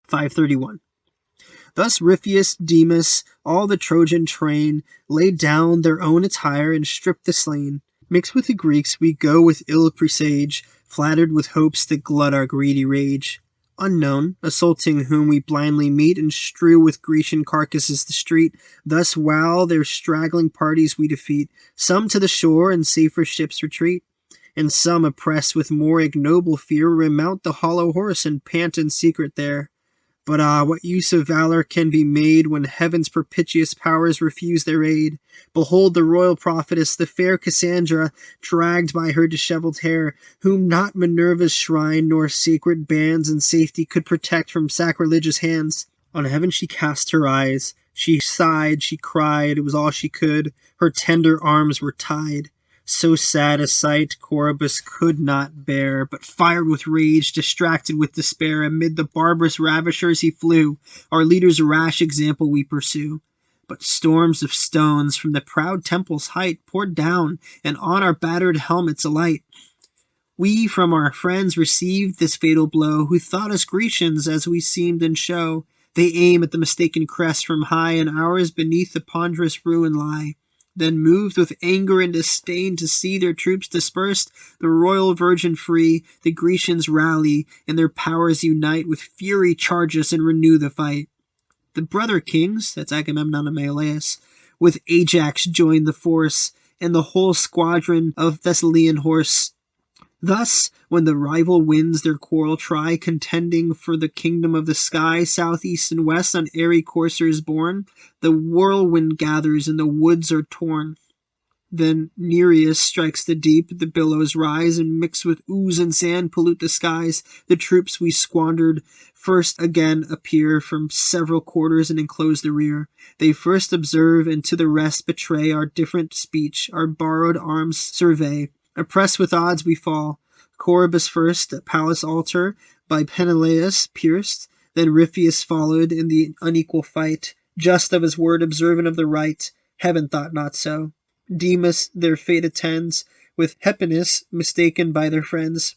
531. Thus Ripheus, Demas, all the Trojan train, laid down their own attire and stripped the slain. Mixed with the Greeks, we go with ill presage, flattered with hopes that glut our greedy rage. Unknown, assaulting whom we blindly meet, and strew with Grecian carcasses the street. Thus while their straggling parties we defeat, some to the shore and safer ships retreat, and some, oppressed with more ignoble fear, remount the hollow horse and pant in secret there. But what use of valor can be made when heaven's propitious powers refuse their aid? Behold the royal prophetess, the fair Cassandra, dragged by her dishevelled hair, whom not Minerva's shrine nor sacred bands in safety could protect from sacrilegious hands. On heaven she cast her eyes, she sighed, she cried, it was all she could, her tender arms were tied. So sad a sight Coroebus could not bear, but fired with rage, distracted with despair, amid the barbarous ravishers he flew. Our leader's rash example we pursue. But storms of stones from the proud temple's height poured down, and on our battered helmets alight. We from our friends received this fatal blow, who thought us Grecians as we seemed in show. They aim at the mistaken crest from high, and ours beneath the ponderous ruin lie. Then moved with anger and disdain to see their troops dispersed, the royal virgin free, the Grecians rally, and their powers unite, with fury charge us and renew the fight. The brother kings, that's Agamemnon and Menelaus, with Ajax joined the force, and the whole squadron of Thessalian horse. Thus, when the rival winds their quarrel try, contending for the kingdom of the sky, south, east, and west, on airy coursers borne, the whirlwind gathers and the woods are torn. Then Nereus strikes the deep, the billows rise, and mix with ooze and sand pollute the skies. The troops we squandered first again appear from several quarters and enclose the rear. They first observe and to the rest betray our different speech, our borrowed arms survey. Oppressed with odds we fall. Coroebus first, at Pallas' altar, by Peneleus pierced. Then Ripheus followed in the unequal fight, just of his word, observant of the right. Heaven thought not so. Demas their fate attends, with Hephaestus mistaken by their friends.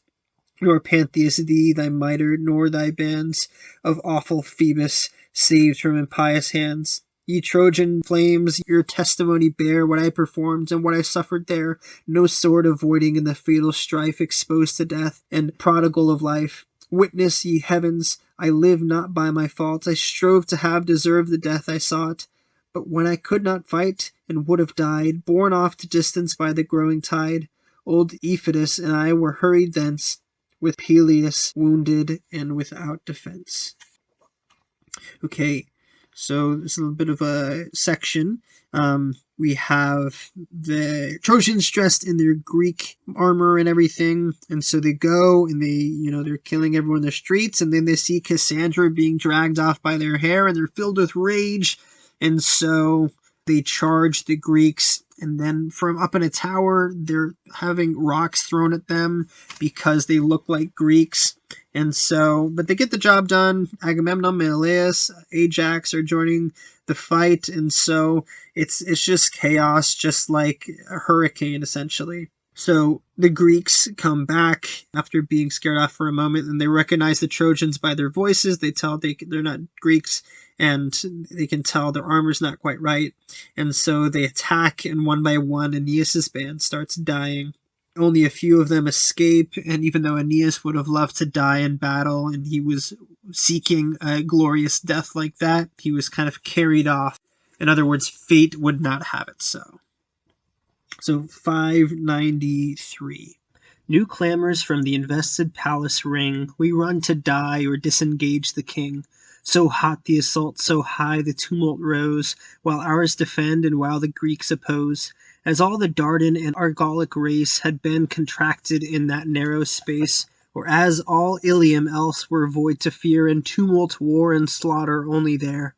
Nor Pantheus thee, thy mitre, nor thy bands of awful Phoebus saved from impious hands. Ye Trojan flames, your testimony bear what I performed and what I suffered there, no sword avoiding in the fatal strife, exposed to death and prodigal of life. Witness, ye heavens, I live not by my fault. I strove to have deserved the death I sought. But when I could not fight and would have died, borne off to distance by the growing tide, old Iphitus and I were hurried thence, with Peleus wounded and without defense. Okay. So this is a little bit of a section. We have the Trojans dressed in their Greek armor and everything. And so they go and they're killing everyone in the streets. And then they see Cassandra being dragged off by their hair, and they're filled with rage. And so they charge the Greeks. And then from up in a tower, they're having rocks thrown at them because they look like Greeks. And so, but they get the job done. Agamemnon, Menelaus, Ajax are joining the fight. And so it's just chaos, just like a hurricane, essentially. So the Greeks come back after being scared off for a moment, and they recognize the Trojans by their voices. They tell they're not Greeks, and they can tell their armor's not quite right. And so they attack, and one by one, Aeneas' band starts dying. Only a few of them escape, and even though Aeneas would have loved to die in battle, and he was seeking a glorious death like that, he was kind of carried off. In other words, fate would not have it so. So 593. New clamors from the invested palace ring. We run to die or disengage the king. So hot the assault, so high the tumult rose, while ours defend and while the Greeks oppose. As all the Dardan and Argolic race had been contracted in that narrow space, or as all Ilium else were void to fear, and tumult, war, and slaughter only there.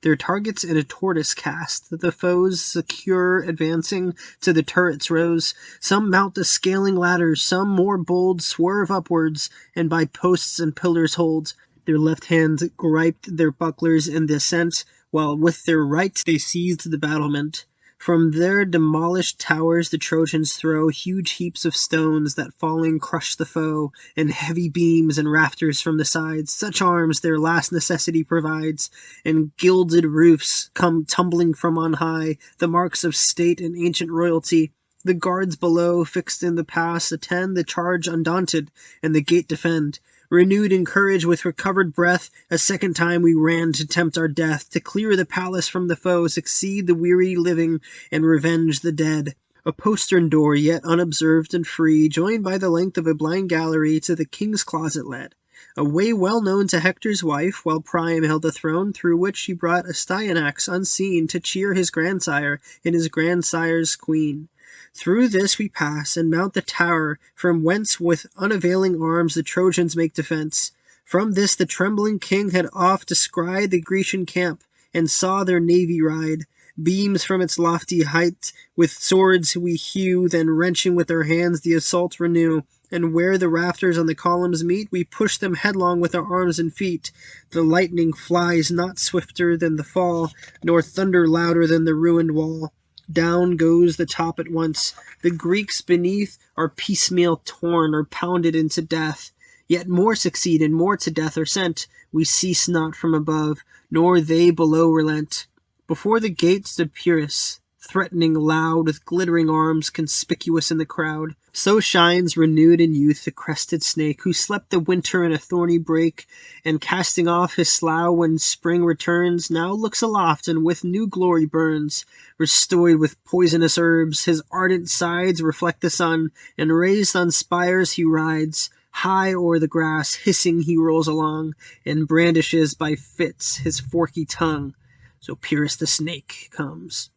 Their targets in a tortoise cast, the foes secure advancing to the turrets rose. Some mount the scaling ladders, some more bold swerve upwards, and by posts and pillars hold. Their left hands griped their bucklers in the ascent, while with their right they seized the battlement. From their demolished towers the Trojans throw huge heaps of stones that falling crush the foe, and heavy beams and rafters from the sides. Such arms their last necessity provides, and gilded roofs come tumbling from on high, the marks of state and ancient royalty. The guards below, fixed in the pass, attend the charge undaunted, and the gate defend. Renewed in courage with recovered breath, a second time we ran to tempt our death, to clear the palace from the foe, succeed the weary living, and revenge the dead. A postern door, yet unobserved and free, joined by the length of a blind gallery, to the king's closet led. A way well known to Hector's wife, while Priam held the throne, through which he brought Astyanax unseen to cheer his grandsire and his grandsire's queen. Through this we pass, and mount the tower, from whence with unavailing arms the Trojans make defence. From this the trembling king had oft descried the Grecian camp, and saw their navy ride. Beams from its lofty height with swords we hew, then wrenching with our hands the assault renew. And where the rafters on the columns meet, we push them headlong with our arms and feet. The lightning flies not swifter than the fall, nor thunder louder than the ruined wall. Down goes the top at once. The Greeks beneath are piecemeal torn or pounded into death. Yet more succeed, and more to death are sent. We cease not from above, nor they below relent. Before the gate stood Pyrrhus, threatening loud, with glittering arms, conspicuous in the crowd. So shines, renewed in youth, the crested snake, who slept the winter in a thorny brake, and casting off his slough when spring returns, now looks aloft and with new glory burns. Restored with poisonous herbs, his ardent sides reflect the sun, and raised on spires he rides. High o'er the grass, hissing he rolls along, and brandishes by fits his forky tongue. So Pyrrhus the snake comes.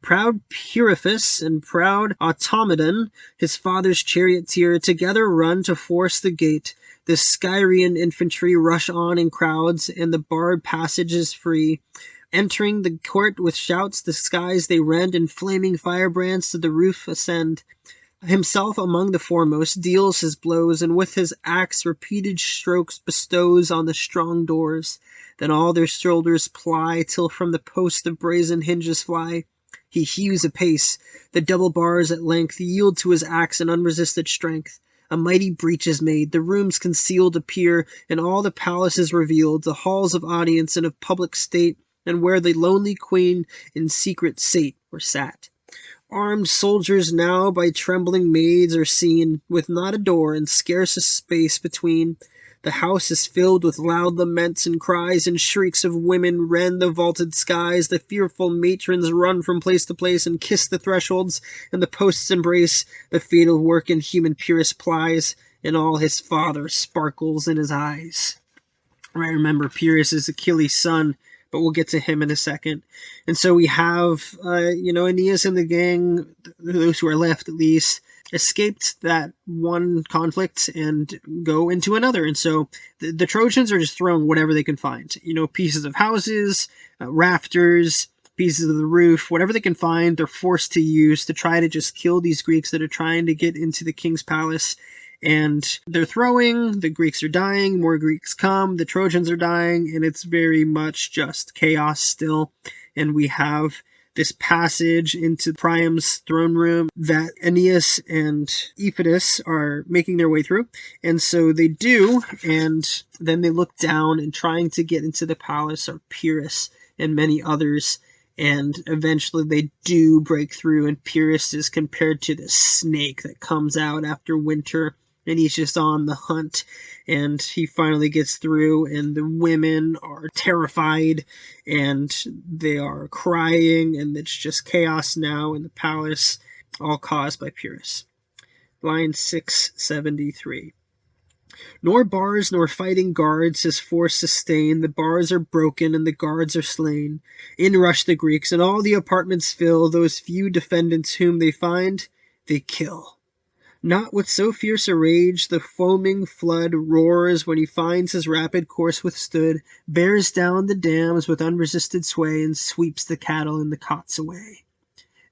Proud Periphas and proud Automedon, his father's charioteer, together run to force the gate. The Scyrian infantry rush on in crowds, and the barred passage is free. Entering the court with shouts, the skies they rend, and flaming firebrands to the roof ascend. Himself among the foremost deals his blows, and with his axe repeated strokes bestows on the strong doors. Then all their shoulders ply, till from the post the brazen hinges fly. He hews apace. The double bars at length yield to his axe an unresisted strength. A mighty breach is made, the rooms concealed appear, and all the palace is revealed, the halls of audience and of public state, and where the lonely queen in secret sate or sat. Armed soldiers now by trembling maids are seen, with not a door and scarce a space between. The house is filled with loud laments and cries, and shrieks of women rend the vaulted skies. The fearful matrons run from place to place, and kiss the thresholds, and the posts embrace. The fatal work in human Pyrrhus plies, and all his father sparkles in his eyes. Right, remember, Pyrrhus is Achilles' son, but we'll get to him in a second. And so we have, Aeneas and the gang, those who are left at least, escaped that one conflict and go into another. And so the Trojans are just throwing whatever they can find. Pieces of houses, rafters, pieces of the roof, whatever they can find, they're forced to use to try to just kill these Greeks that are trying to get into the king's palace. And they're throwing, the Greeks are dying, more Greeks come, the Trojans are dying, and it's very much just chaos still. And we have this passage into Priam's throne room that Aeneas and Iphitus are making their way through. And so they do, and then they look down, and trying to get into the palace are Pyrrhus and many others. And eventually they do break through, and Pyrrhus is compared to the snake that comes out after winter, and he's just on the hunt, and he finally gets through, and the women are terrified, and they are crying, and it's just chaos now in the palace, all caused by Pyrrhus. Line 673. Nor bars nor fighting guards his force sustain. The bars are broken and the guards are slain. In rush the Greeks, and all the apartments fill. Those few defendants whom they find, they kill. Not with so fierce a rage the foaming flood roars when he finds his rapid course withstood, bears down the dams with unresisted sway, and sweeps the cattle and the cots away.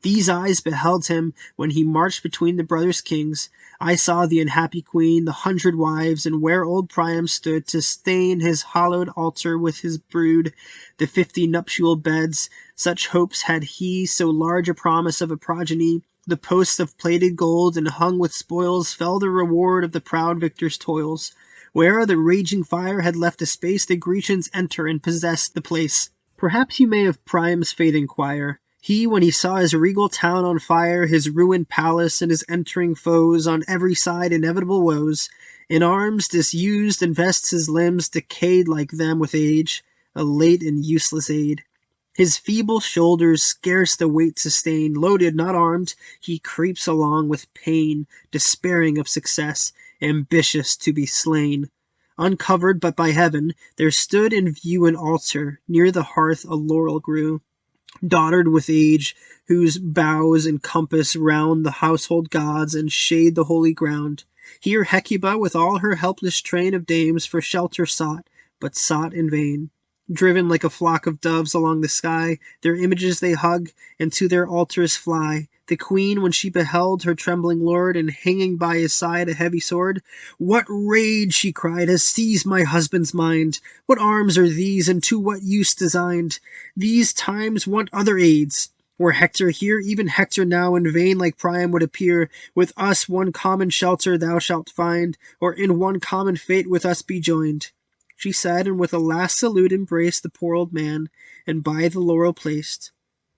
These eyes beheld him when he marched between the brothers kings. I saw the unhappy queen, the 100 wives, and where old Priam stood to stain his hallowed altar with his brood, the 50 nuptial beds. Such hopes had he, so large a promise of a progeny. The posts of plated gold and hung with spoils fell the reward of the proud victor's toils. Where the raging fire had left a space, the Grecians enter and possess the place. Perhaps you may of Priam's fate inquire. He, when he saw his regal town on fire, his ruined palace, and his entering foes, on every side inevitable woes, in arms disused, invests his limbs, decayed like them with age, a late and useless aid. His feeble shoulders scarce the weight sustain, loaded, not armed, he creeps along with pain, despairing of success, ambitious to be slain. Uncovered but by heaven, there stood in view an altar, near the hearth a laurel grew, dotted with age, whose boughs encompass round the household gods and shade the holy ground. Here Hecuba with all her helpless train of dames for shelter sought, but sought in vain. Driven like a flock of doves along the sky, their images they hug, and to their altars fly. The queen, when she beheld her trembling lord, and hanging by his side a heavy sword, "What rage," she cried, "has seized my husband's mind? What arms are these, and to what use designed? These times want other aids. Were Hector here, even Hector now in vain like Priam would appear. With us one common shelter thou shalt find, or in one common fate with us be joined." She said, and with a last salute embraced the poor old man, and by the laurel placed.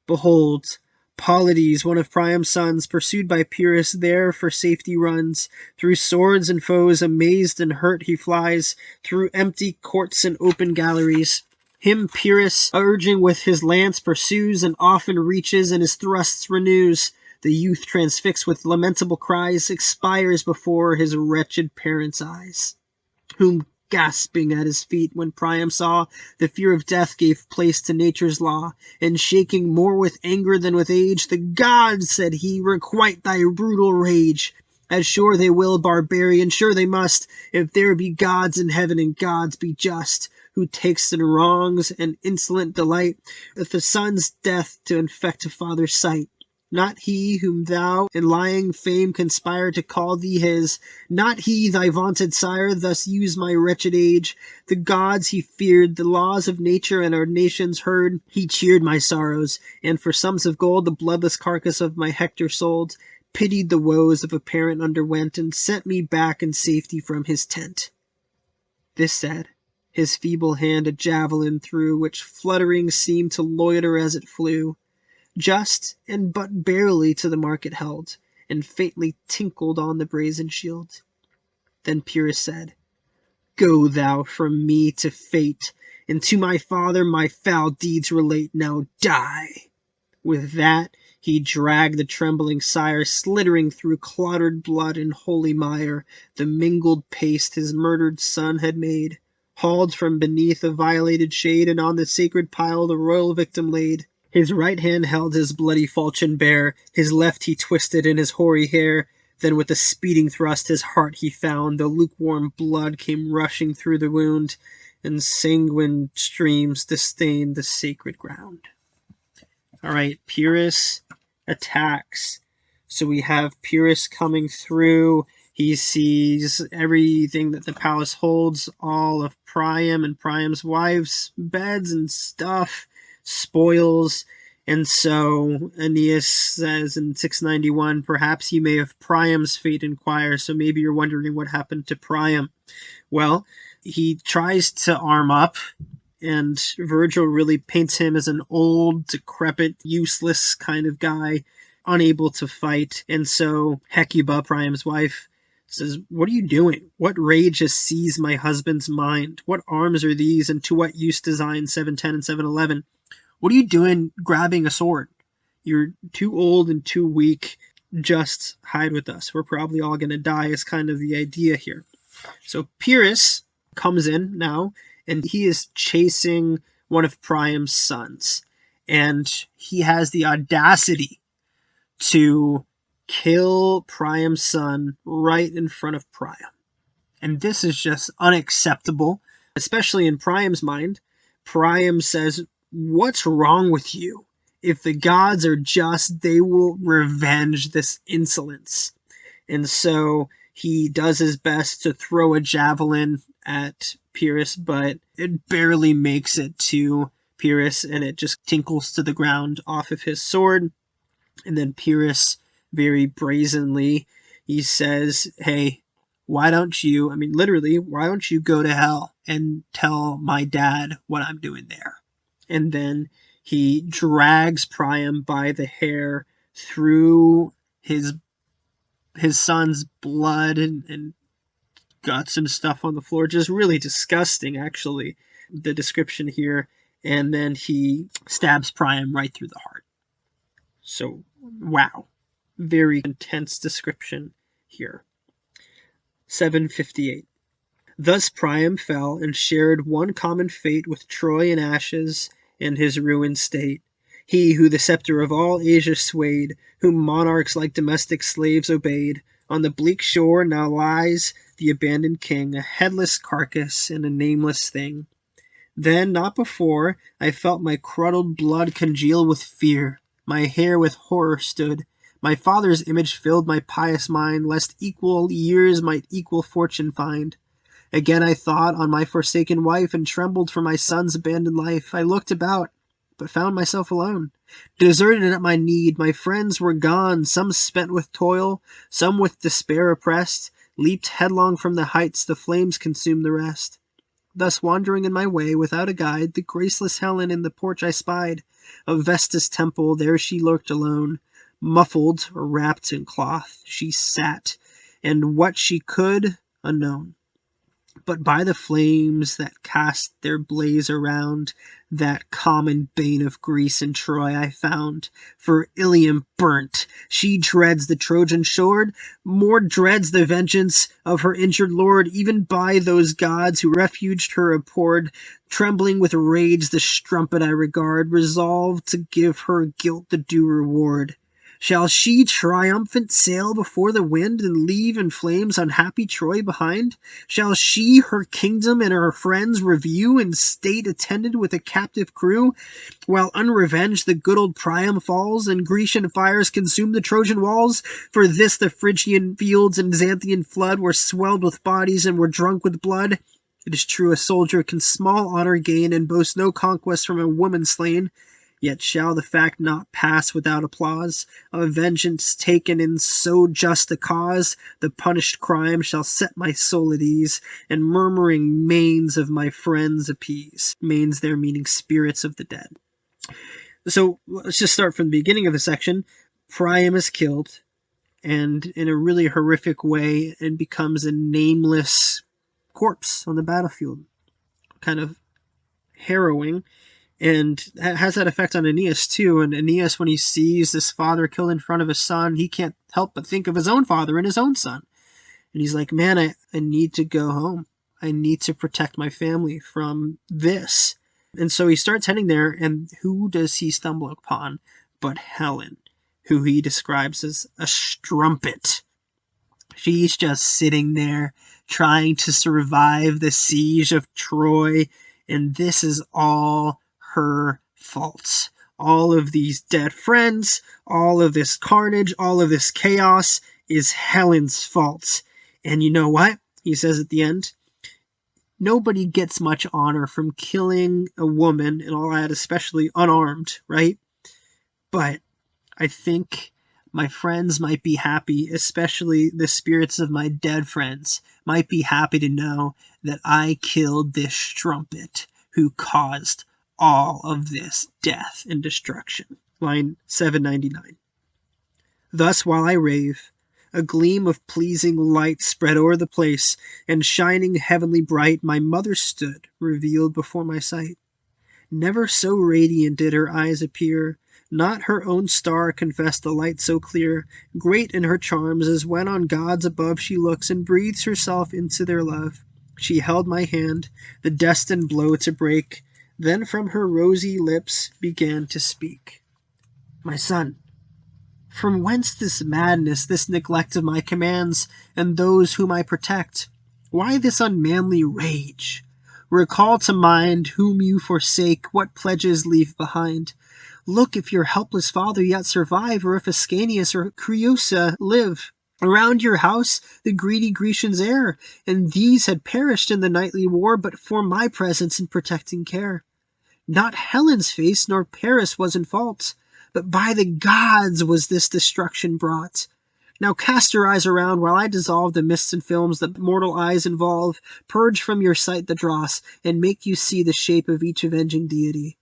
Behold, Polides, one of Priam's sons, pursued by Pyrrhus, there for safety runs. Through swords and foes, amazed and hurt, he flies, through empty courts and open galleries. Him Pyrrhus, urging with his lance, pursues, and often reaches, and his thrusts renews. The youth, transfixed with lamentable cries, expires before his wretched parents' eyes, whom, gasping at his feet, when Priam saw, the fear of death gave place to nature's law, and shaking more with anger than with age, "The gods," said he, "requite thy brutal rage. As sure they will, barbarian, sure they must, if there be gods in heaven and gods be just, who takes in wrongs and insolent delight, with a son's death to infect a father's sight. Not he whom thou in lying fame conspire to call thee his, not he, thy vaunted sire, thus used my wretched age. The gods he feared, the laws of nature and our nations heard. He cheered my sorrows, and for sums of gold the bloodless carcass of my Hector sold, pitied the woes of a parent underwent, and sent me back in safety from his tent." This said, his feeble hand a javelin threw, which fluttering seemed to loiter as it flew. Just and but barely to the mark it held, and faintly tinkled on the brazen shield. Then Pyrrhus said, "Go thou from me to fate, and to my father my foul deeds relate. Now die." With that he dragged the trembling sire, slittering through clotted blood and holy mire, the mingled paste his murdered son had made, hauled from beneath a violated shade, and on the sacred pile the royal victim laid. His right hand held his bloody falchion bare, his left he twisted in his hoary hair. Then with a speeding thrust his heart he found, the lukewarm blood came rushing through the wound, and sanguine streams distained the sacred ground. All right, Pyrrhus attacks. So we have Pyrrhus coming through. He sees everything that the palace holds, all of Priam and Priam's wives' beds and stuff, spoils. And so Aeneas says in 691, "Perhaps you may of Priam's fate inquire." So maybe you're wondering what happened to Priam. Well, he tries to arm up, and Virgil really paints him as an old, decrepit, useless kind of guy, unable to fight. And so Hecuba, Priam's wife, says, "What are you doing? What rage has seized my husband's mind? What arms are these, and to what use design?" 710 and 711. "What are you doing grabbing a sword? You're too old and too weak. Just hide with us. We're probably all going to die," is kind of the idea here. So Pyrrhus comes in now, and he is chasing one of Priam's sons. And he has the audacity to kill Priam's son right in front of Priam. And this is just unacceptable, especially in Priam's mind. Priam says, "What's wrong with you? if the gods are just, they will revenge this insolence. And so he does his best to throw a javelin at Pyrrhus, but it barely makes it to Pyrrhus, and it just tinkles to the ground off of his sword. And then Pyrrhus, very brazenly, he says, hey, why don't you go to hell and tell my dad what I'm doing there? And then he drags Priam by the hair through his son's blood and guts and stuff on the floor. Just really disgusting, actually, the description here. And then he stabs Priam right through the heart. So, wow. Very intense description here. 758. Thus Priam fell and shared one common fate with Troy in ashes and his ruined state. He who the scepter of all Asia swayed, whom monarchs like domestic slaves obeyed, on the bleak shore now lies the abandoned king, a headless carcass and a nameless thing. Then, not before, I felt my curdled blood congeal with fear. My hair with horror stood. My father's image filled my pious mind, lest equal years might equal fortune find. Again I thought on my forsaken wife, and trembled for my son's abandoned life. I looked about, but found myself alone. Deserted at my need, my friends were gone, some spent with toil, some with despair oppressed, leaped headlong from the heights, the flames consumed the rest. Thus wandering in my way, without a guide, the graceless Helen in the porch I spied. Of Vesta's temple, there she lurked alone. Muffled or wrapped in cloth, she sat, and what she could, unknown. But by the flames that cast their blaze around, that common bane of Greece and Troy I found. For Ilium burnt, she dreads the Trojan sword, more dreads the vengeance of her injured lord, even by those gods who refuged her abhorred. Trembling with rage the strumpet I regard, resolved to give her guilt the due reward. Shall she triumphant sail before the wind, and leave in flames unhappy Troy behind? Shall she her kingdom and her friends review, in state attended with a captive crew, while unrevenged the good old Priam falls, and Grecian fires consume the Trojan walls? For this the Phrygian fields and Xanthian flood were swelled with bodies and were drunk with blood. It is true a soldier can small honor gain, and boast no conquest from a woman slain. Yet shall the fact not pass without applause, of vengeance taken in so just a cause. The punished crime shall set my soul at ease, and murmuring manes of my friends appease. Manes there meaning spirits of the dead. So let's just start from the beginning of the section. Priam is killed, and in a really horrific way, and becomes a nameless corpse on the battlefield. Kind of harrowing. And has that effect on Aeneas too. And Aeneas, when he sees this father killed in front of his son, he can't help but think of his own father and his own son. And he's like, man, I need to go home. I need to protect my family from this. And so he starts heading there, and who does he stumble upon but Helen, who he describes as a strumpet. She's just sitting there trying to survive the siege of Troy, and this is all her fault. All of these dead friends, all of this carnage, all of this chaos is Helen's fault. And you know what? He says at the end, nobody gets much honor from killing a woman, and all that, especially unarmed, right? But I think my friends might be happy, especially the spirits of my dead friends, might be happy to know that I killed this strumpet who caused all of this death and destruction. Line 799. Thus while I rave, a gleam of pleasing light spread o'er the place, and shining heavenly bright, my mother stood, revealed before my sight. Never so radiant did her eyes appear, not her own star confessed a light so clear. Great in her charms, as when on gods above she looks, and breathes herself into their love. She held my hand, the destined blow to break, then from her rosy lips began to speak. My son, from whence this madness, this neglect of my commands, and those whom I protect? Why this unmanly rage? Recall to mind whom you forsake, what pledges leave behind. Look if your helpless father yet survive, or if Ascanius or Creusa live. Around your house the greedy Grecians err, and these had perished in the nightly war but for my presence and protecting care. Not Helen's face nor Paris was in fault, but by the gods was this destruction brought. Now cast your eyes around while I dissolve the mists and films that mortal eyes involve, purge from your sight the dross, and make you see the shape of each avenging deity.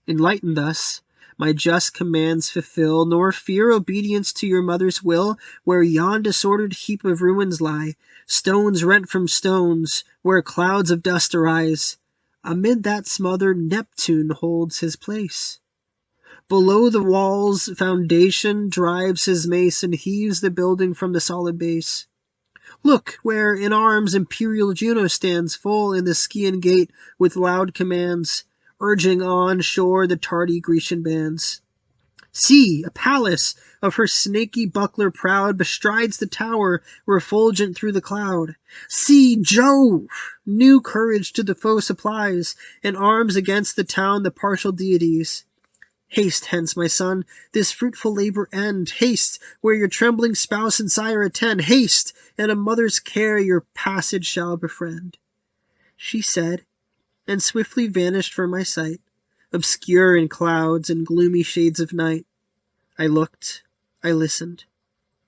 Enlightened thus, my just commands fulfill, nor fear obedience to your mother's will, where yon disordered heap of ruins lie, stones rent from stones, where clouds of dust arise. Amid that smother Neptune holds his place. Below the wall's foundation drives his mace and heaves the building from the solid base. Look, where in arms imperial Juno stands full in the Scaean gate with loud commands, urging on shore the tardy Grecian bands. See, a Pallas, of her snaky buckler proud, bestrides the tower, refulgent through the cloud. See, Jove new courage to the foe supplies, and arms against the town the partial deities. Haste hence, my son, this fruitful labor end. Haste, where your trembling spouse and sire attend. Haste, and a mother's care your passage shall befriend. She said, and swiftly vanished from my sight, obscure in clouds and gloomy shades of night. I looked, I listened.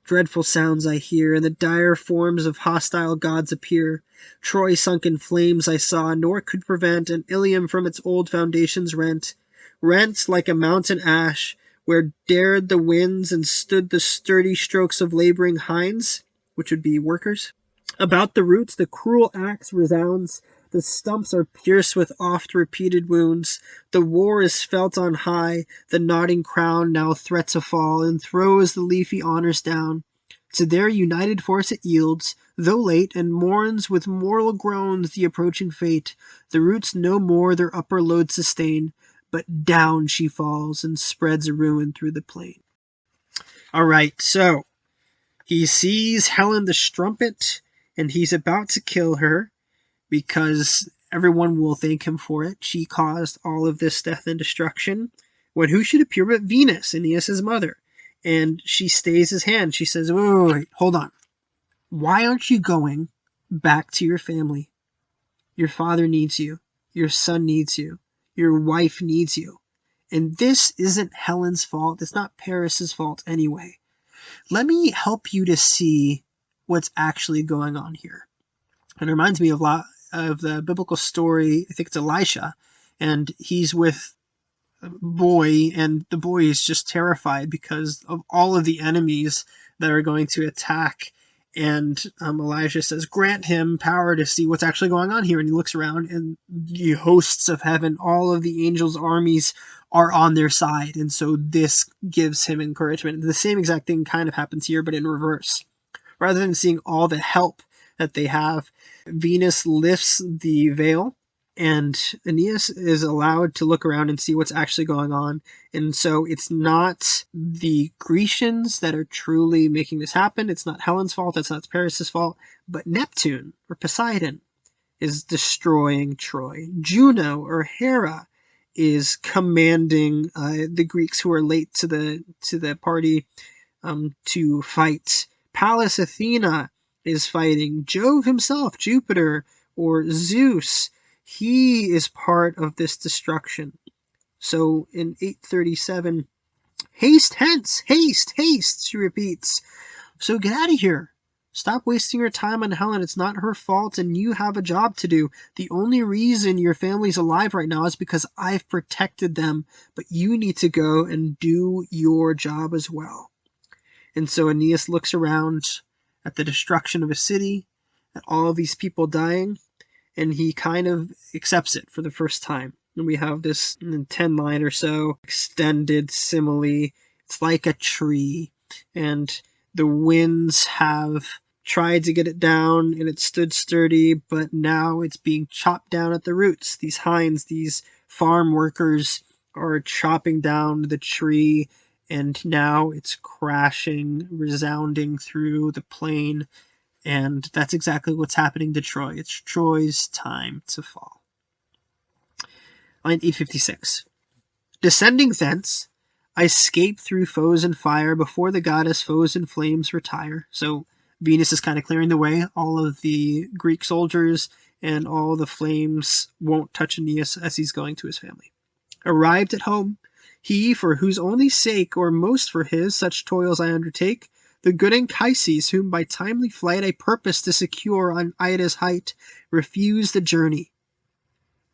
Dreadful sounds I hear, and the dire forms of hostile gods appear. Troy sunk in flames I saw, nor could prevent, and Ilium from its old foundations rent. Rent like a mountain ash, where dared the winds and stood the sturdy strokes of laboring hinds, which would be workers. About the roots the cruel axe resounds, the stumps are pierced with oft-repeated wounds. The war is felt on high, the nodding crown now threats a fall, and throws the leafy honours down. To their united force it yields, though late, and mourns with mortal groans the approaching fate. The roots no more their upper load sustain, but down she falls and spreads a ruin through the plain. All right, so he sees Helen the strumpet, and he's about to kill her because everyone will thank him for it. She caused all of this death and destruction. When who should appear but Venus, Aeneas' mother? And she stays his hand. She says, wait, hold on. Why aren't you going back to your family? Your father needs you. Your son needs you. Your wife needs you. And this isn't Helen's fault. It's not Paris's fault anyway. Let me help you to see what's actually going on here. It reminds me of a lot of the biblical story. I think it's Elisha, and he's with a boy, and the boy is just terrified because of all of the enemies that are going to attack. And Elijah says, grant him power to see what's actually going on here. And he looks around, and the hosts of heaven, all of the angels' armies are on their side. And so this gives him encouragement. The same exact thing kind of happens here, but in reverse. Rather than seeing all the help that they have, Venus lifts the veil, and Aeneas is allowed to look around and see what's actually going on. And so it's not the Grecians that are truly making this happen. It's not Helen's fault. It's not Paris' fault. But Neptune, or Poseidon, is destroying Troy. Juno, or Hera, is commanding the Greeks who are late to the party to fight. Pallas Athena is fighting. Jove himself, Jupiter, or Zeus, he is part of this destruction. So in 837, haste hence, haste, haste, she repeats. So get out of here. Stop wasting your time on Helen. It's not her fault, and you have a job to do. The only reason your family's alive right now is because I've protected them, but you need to go and do your job as well. And so Aeneas looks around at the destruction of a city, at all of these people dying, and he kind of accepts it for the first time. And we have this 10-line or so extended simile. It's like a tree, and the winds have tried to get it down, and it stood sturdy, but now it's being chopped down at the roots. These hinds, these farm workers, are chopping down the tree, and now it's crashing, resounding through the plain. And that's exactly what's happening to Troy. It's Troy's time to fall. Line 856. Descending thence, I scape through foes and fire before the goddess foes and flames retire. So Venus is kind of clearing the way. All of the Greek soldiers and all the flames won't touch Aeneas as he's going to his family. Arrived at home, he for whose only sake, or most for his, such toils I undertake, the good Anchises, whom by timely flight I purpose to secure on Ida's height, refused the journey,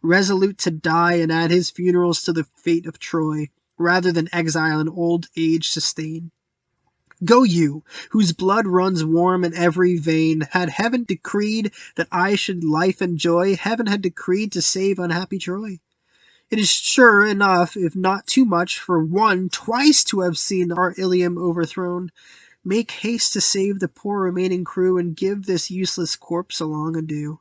resolute to die and add his funerals to the fate of Troy, rather than exile and old age sustain. Go you, whose blood runs warm in every vein. Had heaven decreed that I should life enjoy, heaven had decreed to save unhappy Troy. It is sure enough, if not too much, for one twice to have seen our Ilium overthrown. Make haste to save the poor remaining crew, and give this useless corpse a long adieu.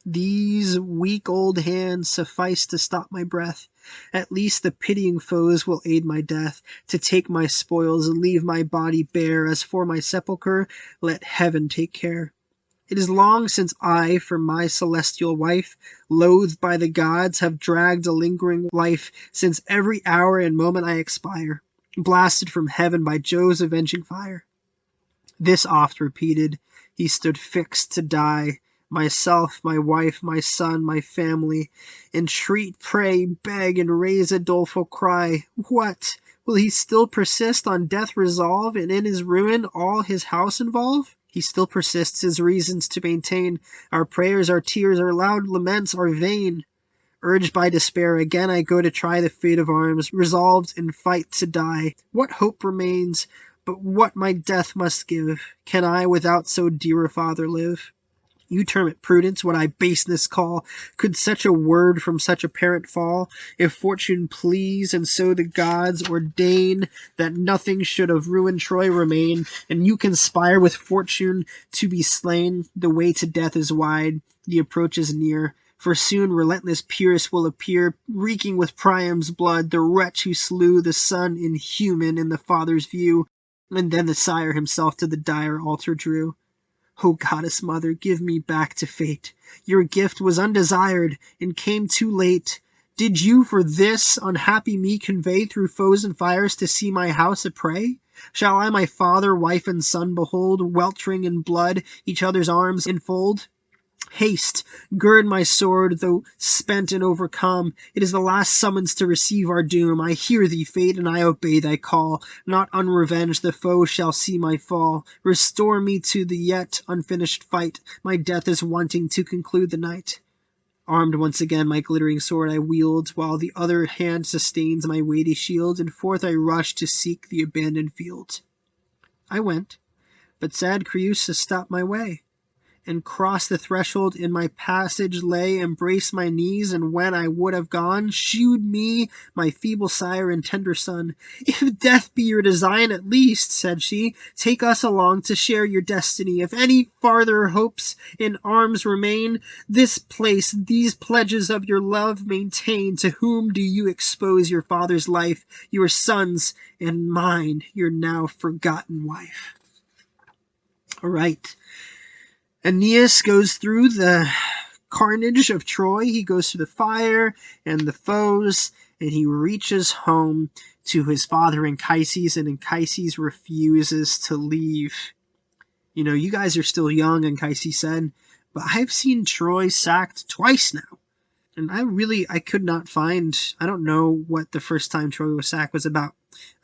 These weak old hands suffice to stop my breath. At least the pitying foes will aid my death, to take my spoils and leave my body bare. As for my sepulchre, let heaven take care. It is long since I, for my celestial wife, loathed by the gods, have dragged a lingering life, since every hour and moment I expire, blasted from heaven by Jove's avenging fire. This oft repeated, he stood fixed to die. Myself, my wife, my son, my family, entreat, pray, beg, and raise a doleful cry. What? Will he still persist on death resolve, and in his ruin all his house involve? He still persists his reasons to maintain. Our prayers, our tears, our loud laments are vain. Urged by despair, again I go to try the fate of arms, resolved in fight to die. What hope remains, but what my death must give? Can I without so dear a father live? You term it prudence, what I baseness call. Could such a word from such a parent fall? If fortune please, and so the gods ordain, that nothing should of ruined Troy remain, and you conspire with fortune to be slain, the way to death is wide, the approach is near. For soon relentless Pyrrhus will appear, reeking with Priam's blood, the wretch who slew the son inhuman in the father's view, and then the sire himself to the dire altar drew. O goddess mother, give me back to fate. Your gift was undesired, and came too late. Did you for this unhappy me convey through foes and fires to see my house a prey? Shall I my father, wife, and son behold, weltering in blood, each other's arms enfold? Haste, gird my sword, though spent and overcome. It is the last summons to receive our doom. I hear thee, fate, and I obey thy call. Not unrevenged the foe shall see my fall. Restore me to the yet unfinished fight. My death is wanting to conclude the night. Armed once again, my glittering sword I wield, while the other hand sustains my weighty shield, and forth I rush to seek the abandoned field. I went, but sad Creusa stopped my way, and crossed the threshold in my passage lay, embraced my knees, and when I would have gone, shewed me my feeble sire and tender son. If death be your design, at least, said she, take us along to share your destiny. If any farther hopes in arms remain, this place, these pledges of your love maintain. To whom do you expose your father's life, your son's and mine, your now forgotten wife? All right. Aeneas goes through the carnage of Troy. He goes through the fire and the foes, and he reaches home to his father Anchises, and Anchises refuses to leave. You know, you guys are still young, Anchises said, but I've seen Troy sacked twice now. And I could not find, I don't know what the first time Troy was sacked was about,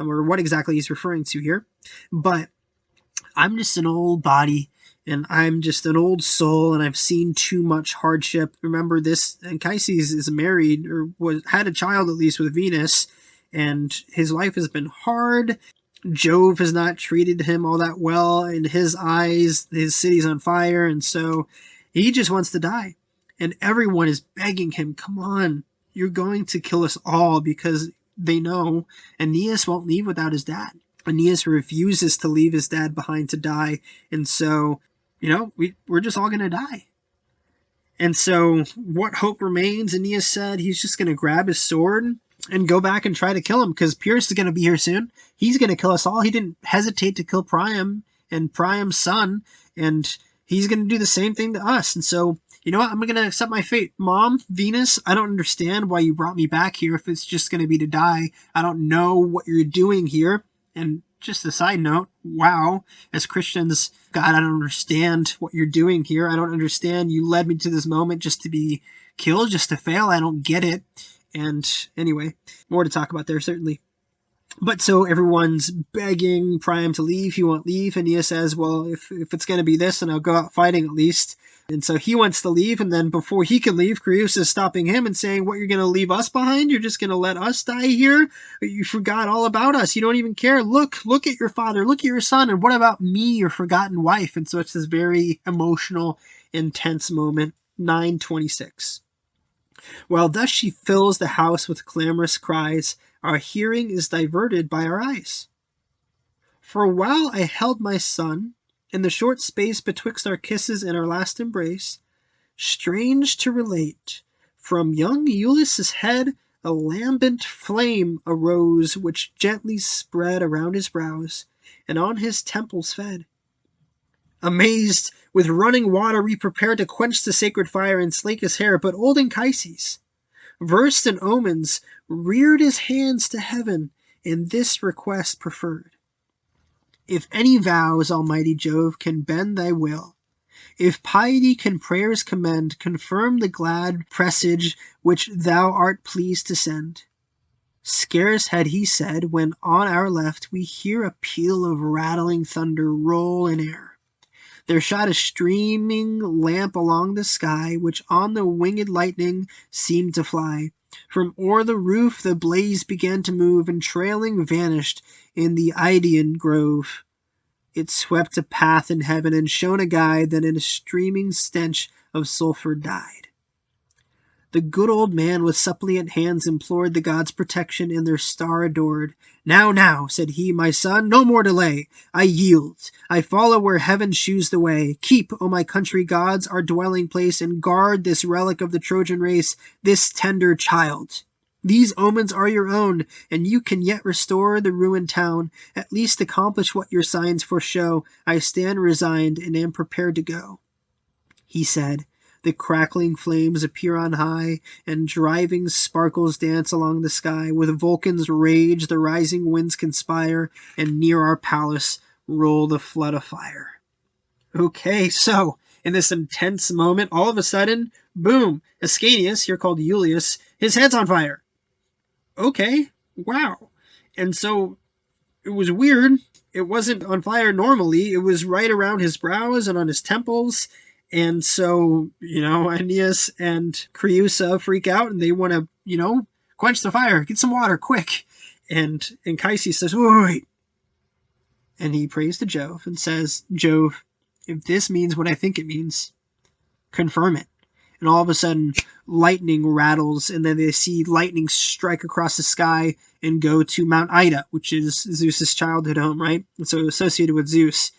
or what exactly he's referring to here, but I'm just an old body, and I'm just an old soul, and I've seen too much hardship. Remember, this Anchises is married, or had a child at least with Venus, and his life has been hard. Jove has not treated him all that well. In his eyes, his city's on fire, and so he just wants to die. And everyone is begging him, come on, you're going to kill us all, because they know Aeneas won't leave without his dad. Aeneas refuses to leave his dad behind to die, and so, you know, we're just all going to die. And so what hope remains? Aeneas said he's just going to grab his sword and go back and try to kill him, because Pyrrhus is going to be here soon. He's going to kill us all. He didn't hesitate to kill Priam and Priam's son, and he's going to do the same thing to us. And so you know what? I'm going to accept my fate. Mom, Venus, I don't understand why you brought me back here if it's just going to be to die. I don't know what you're doing here. And just a side note, wow, as Christians, God, I don't understand what you're doing here. I don't understand. You led me to this moment just to be killed, just to fail. I don't get it. And anyway, more to talk about there, certainly. But so everyone's begging Priam to leave. He won't leave. Aeneas says, well, if it's going to be this, then I'll go out fighting at least. And so he wants to leave. And then before he can leave, Creus is stopping him and saying, what, you're going to leave us behind? You're just going to let us die here? You forgot all about us. You don't even care. Look at your father. Look at your son. And what about me, your forgotten wife? And so it's this very emotional, intense moment. 9:26. While thus she fills the house with clamorous cries, our hearing is diverted by our eyes. For while I held my son, in the short space betwixt our kisses and our last embrace, strange to relate, from young Iulus' head a lambent flame arose, which gently spread around his brows, and on his temples fed. Amazed, with running water we prepared to quench the sacred fire and slake his hair, but old Anchises, versed in omens, reared his hands to heaven, and this request preferred. If any vows, almighty Jove, can bend thy will, if piety can prayers commend, confirm the glad presage which thou art pleased to send. Scarce had he said, when on our left we hear a peal of rattling thunder roll in air. There shot a streaming lamp along the sky, which on the winged lightning seemed to fly. From o'er the roof the blaze began to move, and trailing vanished in the Aeneid grove. It swept a path in heaven, and shone a guide that in a streaming stench of sulphur died. The good old man with suppliant hands implored the gods' protection, and their star adored. Now, said he, my son, no more delay. I yield. I follow where heaven shews the way. Keep, O my country gods, our dwelling place, and guard this relic of the Trojan race, this tender child. These omens are your own, and you can yet restore the ruined town, at least accomplish what your signs foreshow. I stand resigned, and am prepared to go. He said. The crackling flames appear on high, and driving sparkles dance along the sky. With Vulcan's rage the rising winds conspire, and near our palace roll the flood of fire. Okay, so in this intense moment, all of a sudden, boom, Ascanius, here called Iulus, his head's on fire. Okay, wow. And so it was weird. It wasn't on fire normally. It was right around his brows and on his temples. And so, Aeneas and Creusa freak out and they want to, quench the fire, get some water, quick. And Anchises says, wait. And he prays to Jove and says, Jove, if this means what I think it means, confirm it. And all of a sudden, lightning rattles, and then they see lightning strike across the sky and go to Mount Ida, which is Zeus's childhood home, right? And so associated with Zeus.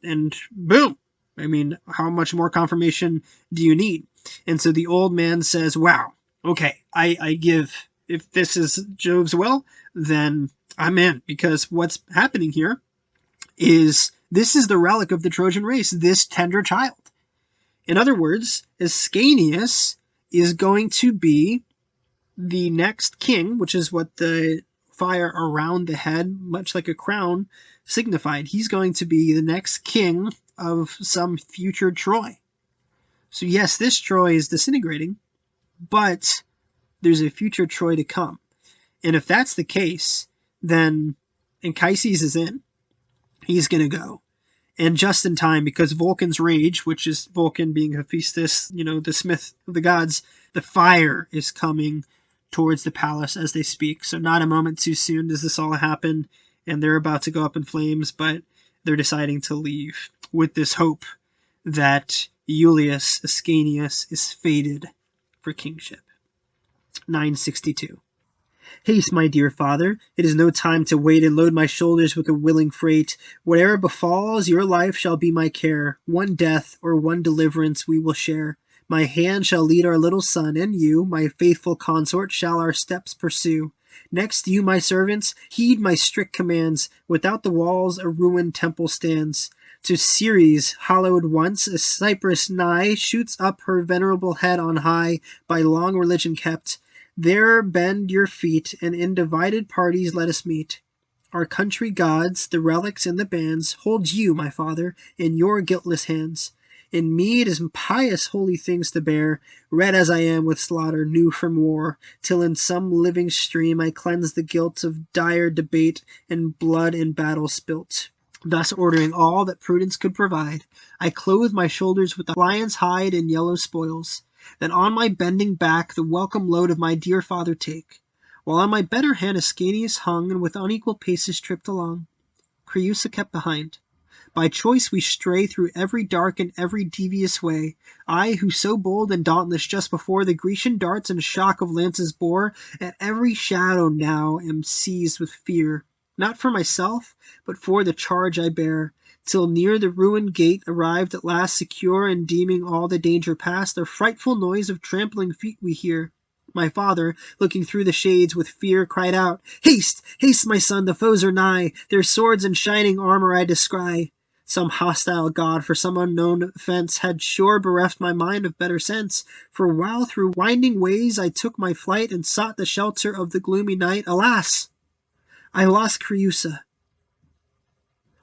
And boom! I mean, how much more confirmation do you need? And so the old man says, wow, okay, I give. If this is Jove's will, then I'm in. Because what's happening here is this is the relic of the Trojan race, this tender child. In other words, Ascanius is going to be the next king, which is what the fire around the head, much like a crown, signified. He's going to be the next king of some future Troy. So yes, this Troy is disintegrating, but there's a future Troy to come. And if that's the case, then Anchises is in. He's going to go. And just in time, because Vulcan's rage, which is Vulcan being Hephaestus, the smith of the gods, the fire is coming towards the palace as they speak. So not a moment too soon does this all happen, and they're about to go up in flames, but they're deciding to leave with this hope that Iulus Ascanius is fated for kingship. 962. Haste, my dear father, it is no time to wait, and load my shoulders with a willing freight. Whate'er befalls, your life shall be my care. One death or one deliverance we will share. My hand shall lead our little son, and you, my faithful consort, shall our steps pursue. Next, you, my servants, heed my strict commands. Without the walls a ruined temple stands. To Ceres, hallowed once, a cypress nigh shoots up her venerable head on high, by long religion kept. There bend your feet, and in divided parties let us meet. Our country gods, the relics and the bands, hold you, my father, in your guiltless hands. In me it is pious holy things to bear, red as I am with slaughter, new from war, till in some living stream I cleanse the guilt of dire debate and blood in battle spilt. Thus ordering all that prudence could provide, I clothe my shoulders with the lion's hide and yellow spoils. Then on my bending back the welcome load of my dear father take, while on my better hand Ascanius hung, and with unequal paces tripped along. Creusa kept behind. By choice we stray through every dark and every devious way. I, who so bold and dauntless just before the Grecian darts and shock of lances bore, at every shadow now am seized with fear, not for myself, but for the charge I bear. Till near the ruined gate arrived at last secure, and deeming all the danger past, a frightful noise of trampling feet we hear. My father, looking through the shades with fear, cried out, Haste, haste, my son, the foes are nigh, their swords and shining armor I descry. Some hostile god for some unknown offense had sure bereft my mind of better sense, for while through winding ways I took my flight and sought the shelter of the gloomy night, alas! I lost Creusa.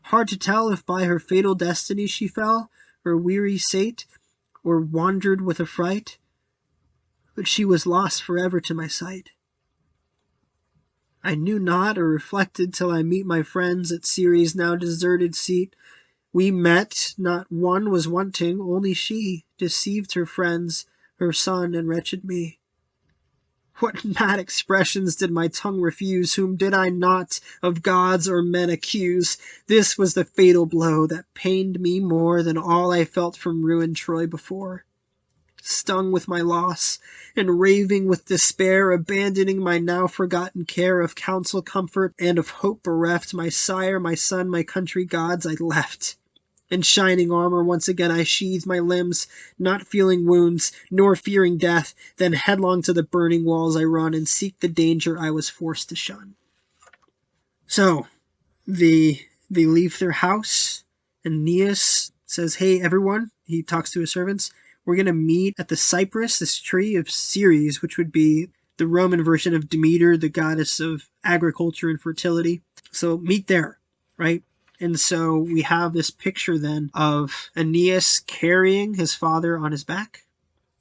Hard to tell if by her fatal destiny she fell, or weary sate, or wandered with affright, but she was lost forever to my sight. I knew not or reflected till I meet my friends at Ceres' now deserted seat. We met, not one was wanting, only she deceived her friends, her son, and wretched me. What mad expressions did my tongue refuse? Whom did I not of gods or men accuse? This was the fatal blow that pained me more than all I felt from ruined Troy before. Stung with my loss, and raving with despair, abandoning my now forgotten care of counsel, comfort, and of hope bereft, my sire, my son, my country gods I left. In shining armor once again I sheathed my limbs, not feeling wounds, nor fearing death. Then headlong to the burning walls I run, and seek the danger I was forced to shun. So, they leave their house, and Aeneas says, Hey, everyone, he talks to his servants, we're going to meet at the cypress, this tree of Ceres, which would be the Roman version of Demeter, the goddess of agriculture and fertility. So meet there, right? And so we have this picture then of Aeneas carrying his father on his back.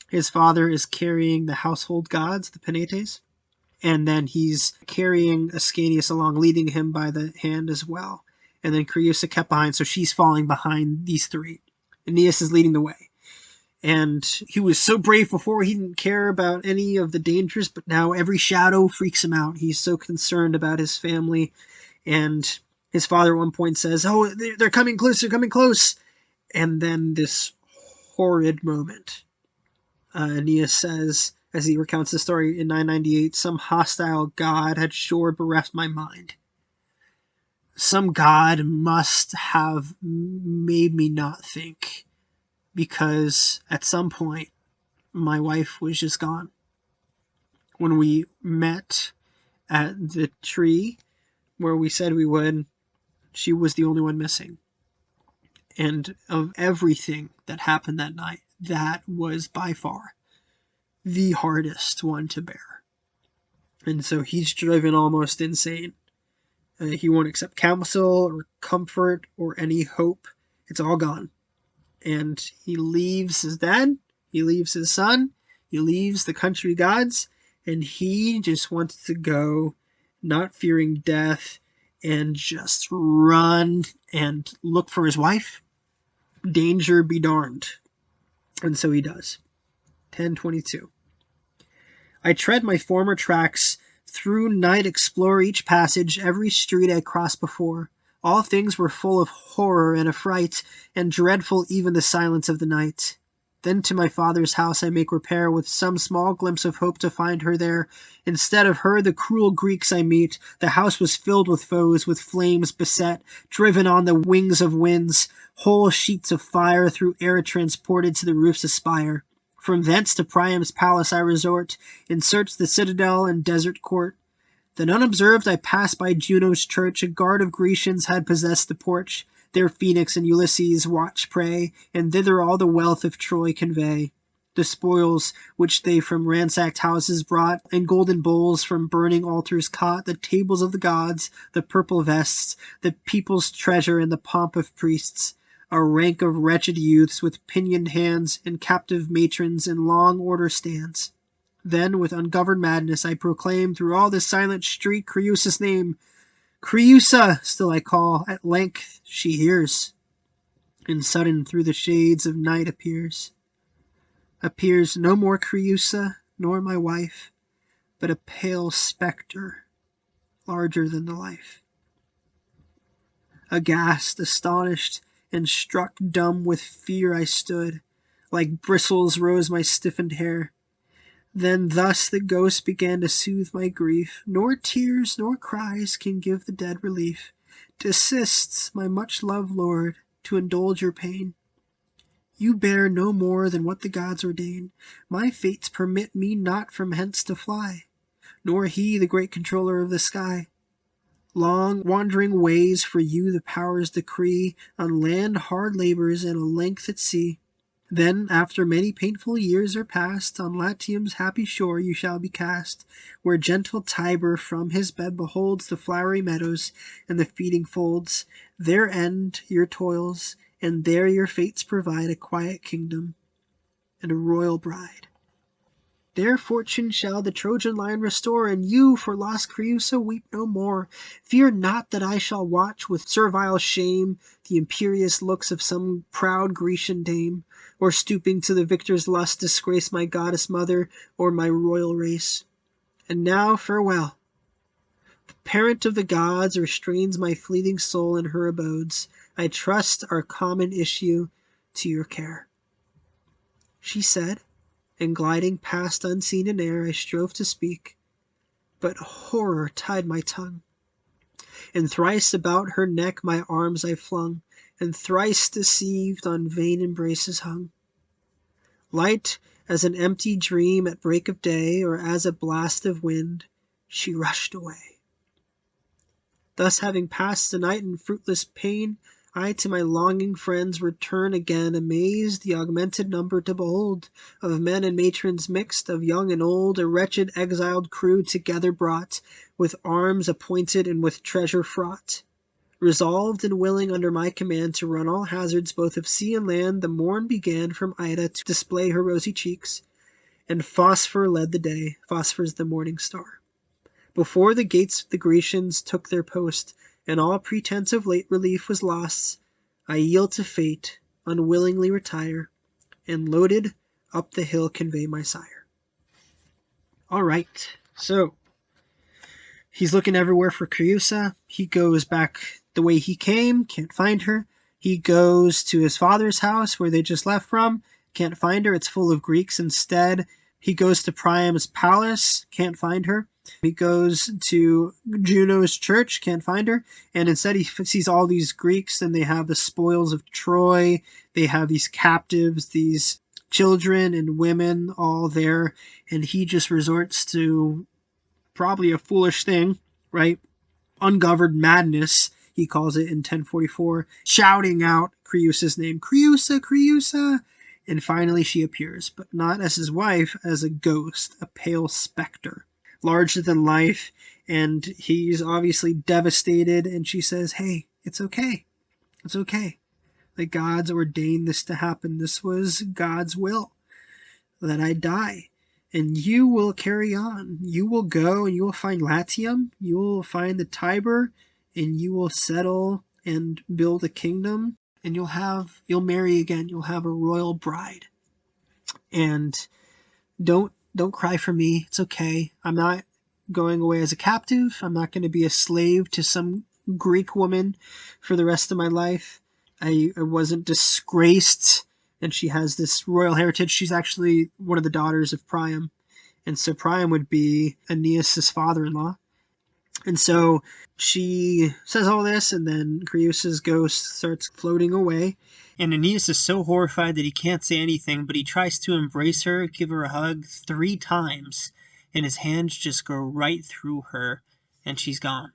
His father is carrying the household gods, the Penates. And then he's carrying Ascanius along, leading him by the hand as well. And then Creusa kept behind, so she's falling behind these three. Aeneas is leading the way. And he was so brave before, he didn't care about any of the dangers, but now every shadow freaks him out. He's so concerned about his family. And his father at one point says, Oh, they're coming close, they're coming close. And then this horrid moment. Aeneas says, as he recounts the story in 998, some hostile god had sure bereft my mind. Some god must have made me not think, because at some point my wife was just gone. When we met at the tree where we said we would, she was the only one missing. And of everything that happened that night, that was by far the hardest one to bear. And so he's driven almost insane. He won't accept counsel or comfort or any hope. It's all gone. And he leaves his dad, he leaves his son, he leaves the country gods, and he just wants to go, not fearing death, and just run and look for his wife. Danger be darned. And so he does. 10:22. I tread my former tracks, through night explore each passage, every street I crossed before. All things were full of horror and affright, and dreadful even the silence of the night. Then to my father's house I make repair, with some small glimpse of hope to find her there. Instead of her, the cruel Greeks I meet. The house was filled with foes, with flames beset, driven on the wings of winds. Whole sheets of fire through air transported to the roofs aspire. From thence to Priam's palace I resort, and search the citadel and desert court. Then unobserved I passed by Juno's church. A guard of Grecians had possessed the porch. There Phoenix and Ulysses watch prey, and thither all the wealth of Troy convey. The spoils which they from ransacked houses brought, and golden bowls from burning altars caught, the tables of the gods, the purple vests, the people's treasure, and the pomp of priests, a rank of wretched youths with pinioned hands, and captive matrons in long order stands. Then with ungoverned madness I proclaim through all this silent street Creusa's name. Creusa! Still I call, at length she hears, and sudden through the shades of night appears. Appears no more Creusa, nor my wife, but a pale spectre, larger than the life. Aghast, astonished, and struck dumb with fear I stood, like bristles rose my stiffened hair. Then thus the ghost began to soothe my grief, nor tears nor cries can give the dead relief. Desist, my much-loved lord, to indulge your pain. You bear no more than what the gods ordain. My fates permit me not from hence to fly, nor he, the great controller of the sky. Long wandering ways for you the powers decree, on land hard labors and a length at sea. Then, after many painful years are past, on Latium's happy shore you shall be cast, where gentle Tiber from his bed beholds the flowery meadows and the feeding folds. There end your toils, and there your fates provide a quiet kingdom and a royal bride. There fortune shall the Trojan line restore, and you for lost Creusa weep no more. Fear not that I shall watch with servile shame the imperious looks of some proud Grecian dame, or stooping to the victor's lust disgrace my goddess mother or my royal race. And now farewell. The parent of the gods restrains my fleeting soul in her abodes. I trust our common issue to your care. She said, and gliding past unseen in air, I strove to speak, but horror tied my tongue. And thrice about her neck my arms I flung, and thrice deceived on vain embraces hung. Light as an empty dream at break of day, or as a blast of wind, she rushed away. Thus having passed the night in fruitless pain, I to my longing friends return again, amazed the augmented number to behold, of men and matrons mixed, of young and old, a wretched exiled crew together brought, with arms appointed and with treasure fraught. Resolved and willing under my command to run all hazards both of sea and land, the morn began from Ida to display her rosy cheeks, and Phosphor led the day. Phosphor's the morning star. Before the gates the Grecians took their post, and all pretense of late relief was lost. I yield to fate, unwillingly retire, and loaded up the hill convey my sire. All right, so he's looking everywhere for Creusa. He goes back the way he came, can't find her. He goes to his father's house where they just left from, can't find her. It's full of Greeks instead. He goes to Priam's palace, can't find her. He goes to Juno's church, can't find her, and instead he sees all these Greeks, and they have the spoils of Troy. They have these captives, these children and women all there, and he just resorts to probably a foolish thing, right? Ungoverned madness, he calls it in 1044, shouting out Creusa's name, Creusa, Creusa, and finally she appears, but not as his wife, as a ghost, a pale specter, larger than life, and he's obviously devastated, and she says, hey, it's okay. It's okay. The gods ordained this to happen. This was God's will, that I die. And you will carry on. You will go and you will find Latium. You will find the Tiber, and you will settle and build a kingdom, and you'll marry again. You'll have a royal bride. And don't cry for me. It's okay. I'm not going away as a captive. I'm not going to be a slave to some Greek woman for the rest of my life. I wasn't disgraced, and she has this royal heritage. She's actually one of the daughters of Priam, and so Priam would be Aeneas' father-in-law. And so she says all this, and then Creusa's ghost starts floating away. And Aeneas is so horrified that he can't say anything, but he tries to embrace her, give her a hug 3 times, and his hands just go right through her, and she's gone.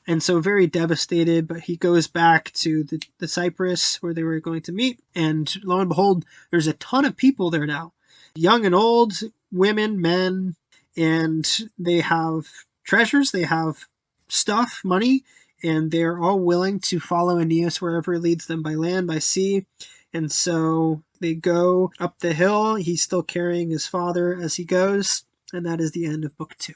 And so very devastated, but he goes back to the Cyprus where they were going to meet. And lo and behold, there's a ton of people there now. Young and old, women, men, and they have treasures, they have stuff, money, and they're all willing to follow Aeneas wherever it leads them, by land, by sea. And so they go up the hill. He's still carrying his father as he goes. And that is the end of book 2.